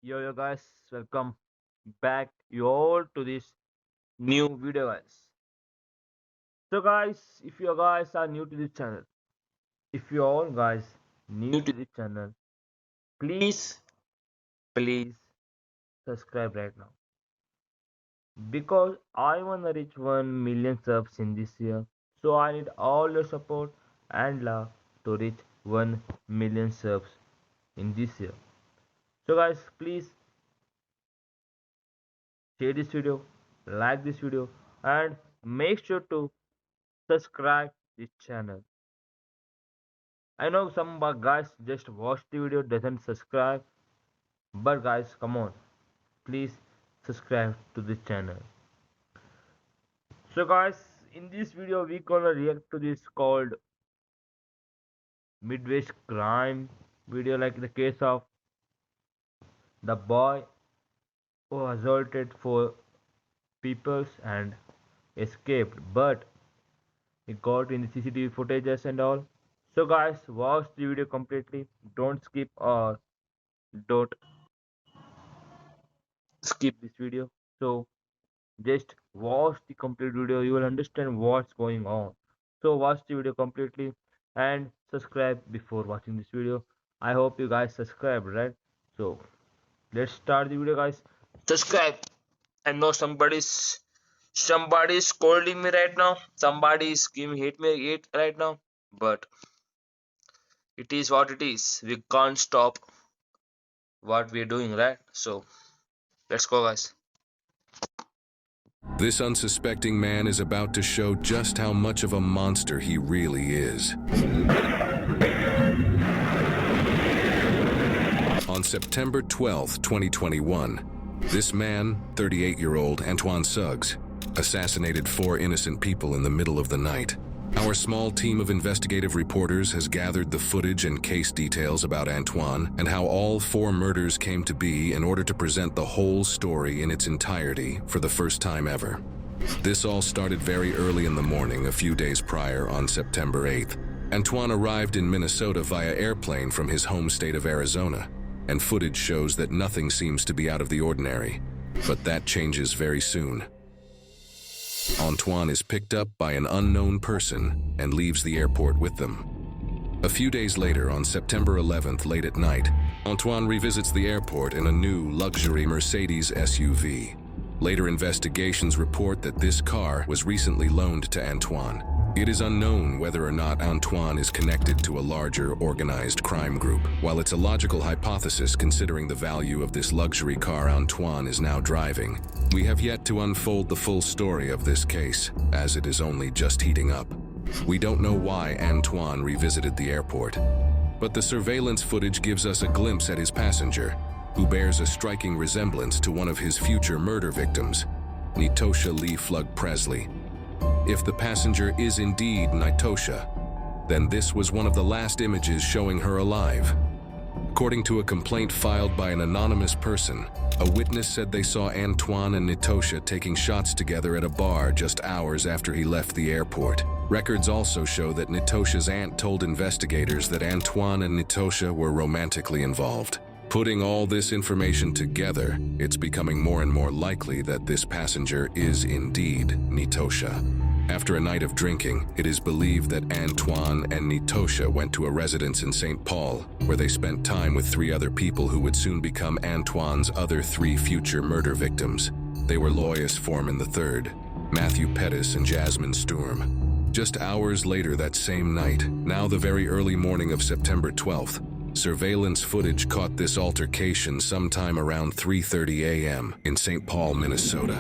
Yo guys, welcome back you all to this new video guys. So guys, if you guys are new to this channel, if you all guys new to this channel, please subscribe right now because I wanna reach 1 million subs in this year. So I need all your support and love to reach 1 million subs in this year. So guys, please share this video, like this video, and make sure to subscribe this channel. I know some guys just watch the video, doesn't subscribe, but guys, come on, please subscribe to this channel. So guys, in this video we gonna react to this called Midwest crime video, like the case of the boy who assaulted four people and escaped, but he got in the CCTV footages and all. So guys, watch the video completely. Don't skip or don't skip this video. So just watch the complete video, you will understand what's going on. So watch the video completely and subscribe before watching this video. I hope you guys subscribe, right? So let's start the video guys. Subscribe. I know somebody's scolding me right now. Somebody's giving hate right now. But it is what it is. We can't stop what we're doing, right? So let's go guys. This unsuspecting man is about to show just how much of a monster he really is. On September 12, 2021, this man, 38-year-old Antoine Suggs, assassinated four innocent people in the middle of the night. Our small team of investigative reporters has gathered the footage and case details about Antoine and how all four murders came to be in order to present the whole story in its entirety for the first time ever. This all started very early in the morning a few days prior on September 8th. Antoine arrived in Minnesota via airplane from his home state of Arizona, and footage shows that nothing seems to be out of the ordinary. But that changes very soon. Antoine is picked up by an unknown person and leaves the airport with them. A few days later, on September 11th, late at night, Antoine revisits the airport in a new luxury Mercedes SUV. Later investigations report that this car was recently loaned to Antoine. It is unknown whether or not Antoine is connected to a larger organized crime group. While it's a logical hypothesis considering the value of this luxury car Antoine is now driving, we have yet to unfold the full story of this case, as it is only just heating up. We don't know why Antoine revisited the airport, but the surveillance footage gives us a glimpse at his passenger, who bears a striking resemblance to one of his future murder victims, Nitosha Lee Flug Presley. If the passenger is indeed Nitosha, then this was one of the last images showing her alive. According to a complaint filed by an anonymous person, a witness said they saw Antoine and Nitosha taking shots together at a bar just hours after he left the airport. Records also show that Nitosha's aunt told investigators that Antoine and Nitosha were romantically involved. Putting all this information together, it's becoming more and more likely that this passenger is indeed Nitosha. After a night of drinking, it is believed that Antoine and Nitosha went to a residence in St. Paul, where they spent time with three other people who would soon become Antoine's other three future murder victims. They were Lois Foreman III, Matthew Pettis, and Jasmine Sturm. Just hours later that same night, now the very early morning of September 12th, surveillance footage caught this altercation sometime around 3:30 a.m. in St. Paul, Minnesota.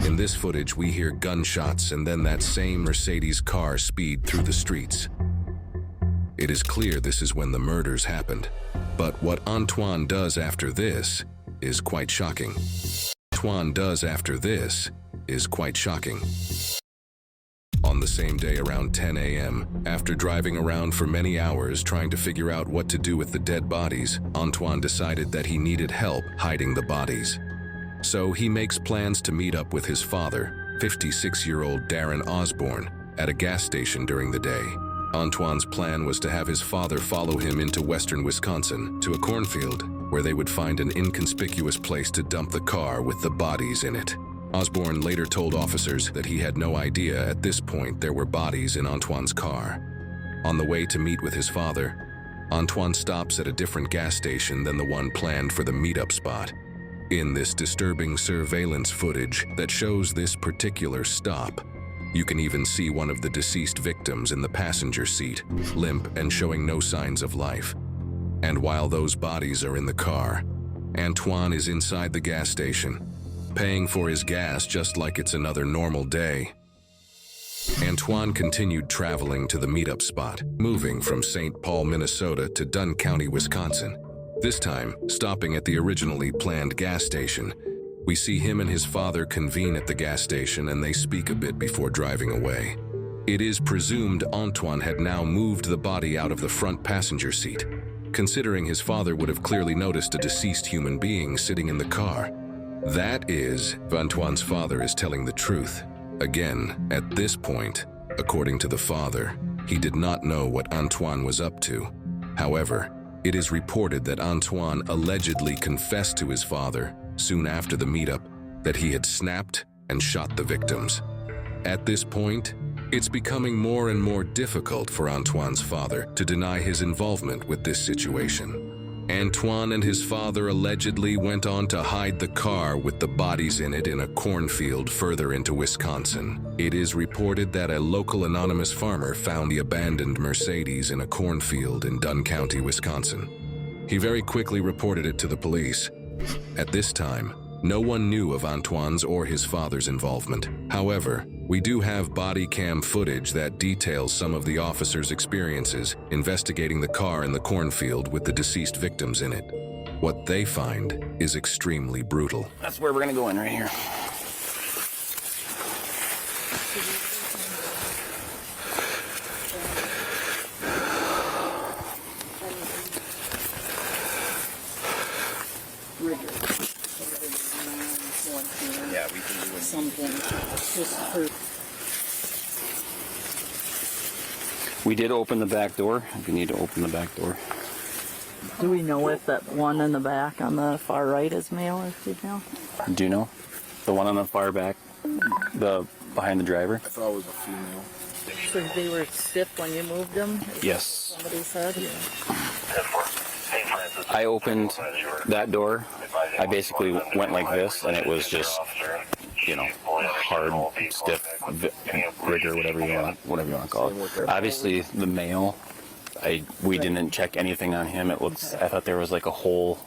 In this footage, we hear gunshots and then that same Mercedes car speed through the streets. It is clear this is when the murders happened. But what Antoine does after this is quite shocking. On the same day around 10 a.m., after driving around for many hours trying to figure out what to do with the dead bodies, Antoine decided that he needed help hiding the bodies. So he makes plans to meet up with his father, 56-year-old Darren Osborne, at a gas station during the day. Antoine's plan was to have his father follow him into western Wisconsin to a cornfield where they would find an inconspicuous place to dump the car with the bodies in it. Osborne later told officers that he had no idea at this point there were bodies in Antoine's car. On the way to meet with his father, Antoine stops at a different gas station than the one planned for the meetup spot. In this disturbing surveillance footage that shows this particular stop, you can even see one of the deceased victims in the passenger seat, limp and showing no signs of life. And while those bodies are in the car, Antoine is inside the gas station, paying for his gas just like it's another normal day. Antoine continued traveling to the meetup spot, moving from St. Paul, Minnesota to Dunn County, Wisconsin. This time, stopping at the originally planned gas station. We see him and his father convene at the gas station and they speak a bit before driving away. It is presumed Antoine had now moved the body out of the front passenger seat, considering his father would have clearly noticed a deceased human being sitting in the car. That is, if Antoine's father is telling the truth. Again, at this point, according to the father, he did not know what Antoine was up to. However, it is reported that Antoine allegedly confessed to his father, soon after the meetup, that he had snapped and shot the victims. At this point, it's becoming more and more difficult for Antoine's father to deny his involvement with this situation. Antoine and his father allegedly went on to hide the car with the bodies in it in a cornfield further into Wisconsin. It is reported that a local anonymous farmer found the abandoned Mercedes in a cornfield in Dunn County, Wisconsin. He very quickly reported it to the police. At this time, no one knew of Antoine's or his father's involvement. However, we do have body cam footage that details some of the officers' experiences investigating the car in the cornfield with the deceased victims in it. What they find is extremely brutal. That's where we're gonna go in, right here. Yeah, we can do something just for. We did open the back door. We need to open the back door. Do we know if that one in the back on the far right is male or female? Do you know? The one on the far back? The behind the driver? I thought it was a female. So they were stiff when you moved them? Yes. Somebody said? I opened that door. I basically went like this, and it was just, you know, hard, stiff rigor, whatever you want to call it. Obviously, the male, we didn't check anything on him. I thought there was like a hole.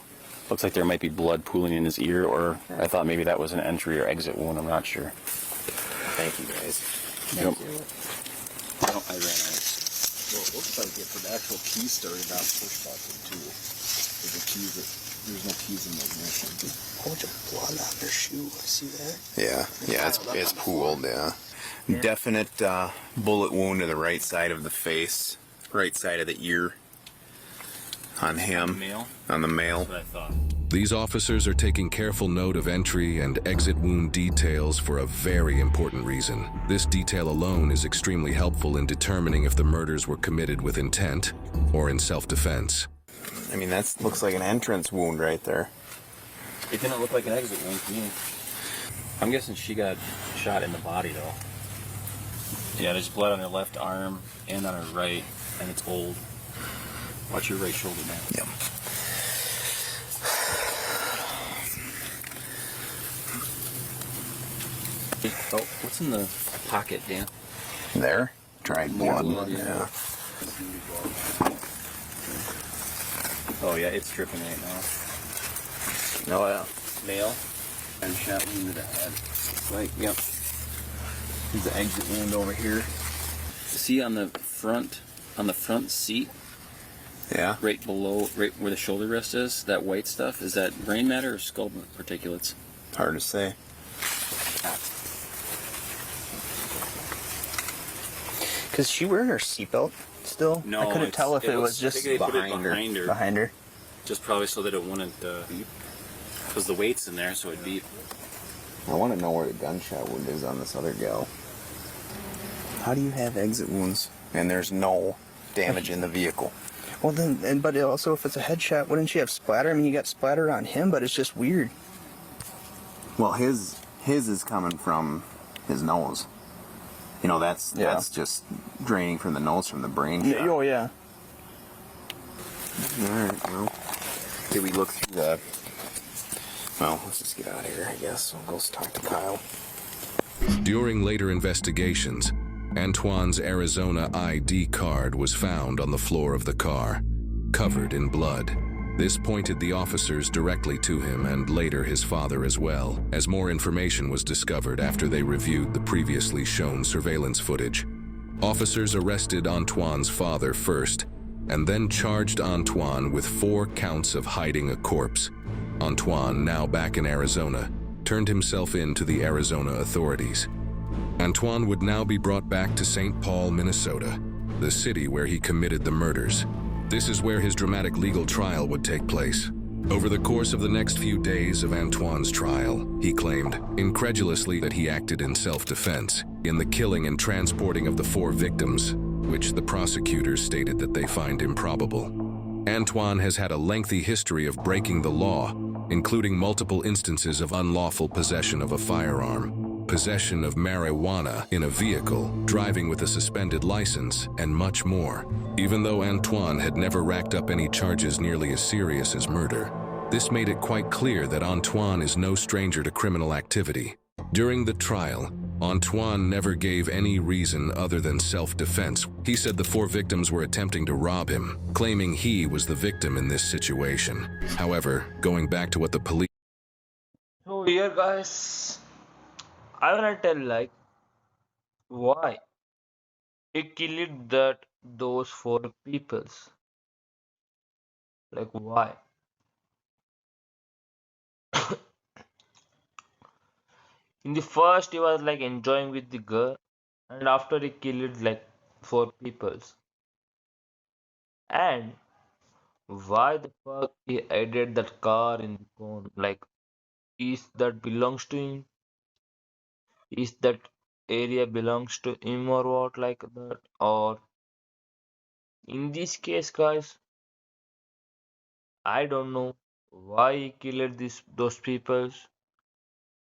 Looks like there might be blood pooling in his ear, or I thought maybe that was an entry or exit wound. I'm not sure. Thank you, guys. Thank you. I ran out. Well, it looks like if the actual key started not push button too. There's no keys in the ignition. A whole bunch of blood on their shoe. I see that. Yeah, it's pooled, yeah. Definite bullet wound to the right side of the face, right side of the ear on him, on the male. That's what I thought. These officers are taking careful note of entry and exit wound details for a very important reason. This detail alone is extremely helpful in determining if the murders were committed with intent or in self-defense. I mean, that looks like an entrance wound right there. It didn't look like an exit wound to me. I'm guessing she got shot in the body, though. Yeah, there's blood on her left arm and on her right, and it's old. Watch your right shoulder, man. Yep. Oh, what's in the pocket, Dan? There? Dried blood. Yeah. Oh, yeah, it's dripping right now. Oh, yeah. Male and shot wound to the head. Like, yep. There's the exit wound over here. See on the front seat, Yeah? right below, right where the shoulder rest is, that white stuff, is that brain matter or skull particulates? Hard to say. Cause she wearing her seatbelt still. No, I couldn't tell if it was I just think they put it behind her. Behind her. Just probably so that it wouldn't beep. Because the weight's in there, so it'd beep. I want to know where the gunshot wound is on this other gal. How do you have exit wounds and there's no damage in the vehicle? Well then, but also if it's a headshot, wouldn't she have splatter? I mean, you got splatter on him, but it's just weird. Well, his is coming from his nose. You know, that's just draining from the nose from the brain. Yeah, oh yeah. All right. Well, did we look through the? Well, let's just get out of here, I guess. We'll go talk to Kyle. During later investigations, Antoine's Arizona ID card was found on the floor of the car, covered in blood. This pointed the officers directly to him and later his father as well, as more information was discovered after they reviewed the previously shown surveillance footage. Officers arrested Antoine's father first, and then charged Antoine with 4 counts of hiding a corpse. Antoine, now back in Arizona, turned himself in to the Arizona authorities. Antoine would now be brought back to St. Paul, Minnesota, the city where he committed the murders. This is where his dramatic legal trial would take place. Over the course of the next few days of Antoine's trial, he claimed, incredulously, that he acted in self-defense in the killing and transporting of the 4 victims, which the prosecutors stated that they find improbable. Antoine has had a lengthy history of breaking the law, including multiple instances of unlawful possession of a firearm, possession of marijuana in a vehicle, driving with a suspended license, and much more. Even though Antoine had never racked up any charges nearly as serious as murder, this made it quite clear that Antoine is no stranger to criminal activity. During the trial, Antoine never gave any reason other than self-defense. He said the 4 victims were attempting to rob him, claiming he was the victim in this situation. However, going back to what the police... So here guys, I wanna tell like why he killed those 4 peoples. Like why? In the first he was like enjoying with the girl, and after he killed like 4 peoples. And why the fuck he added that car in the cone? Like, is that belongs to him? Is that area belongs to him or what like that? Or in this case, guys, I don't know why he killed those peoples,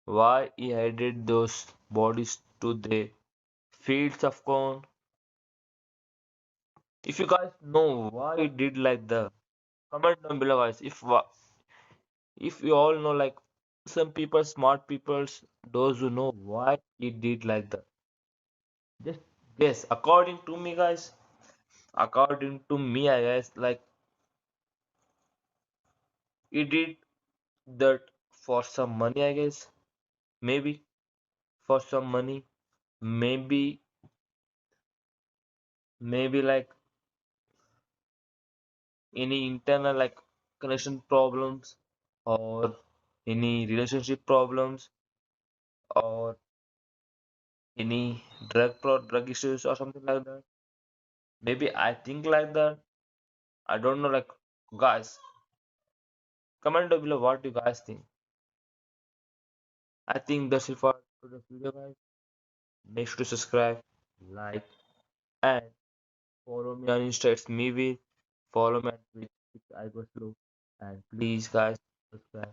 why he added those bodies to the fields of corn. If you guys know why he did like that, comment down below, guys. If you all know, like some people, smart people, those who know why he did like that, just guess. According to me, guys, according to me, I guess like he did that for some money, I guess. Maybe for some money, maybe like any internal like connection problems, or any relationship problems, or any drug issues or something like that. Maybe I think like that. I don't know, like guys, comment down below what you guys think. I think that's it for today's video, guys. Make sure to subscribe, like, and follow me on Insta. It's me with. Follow me on Twitch. It's Igor Slow. And please, guys, subscribe.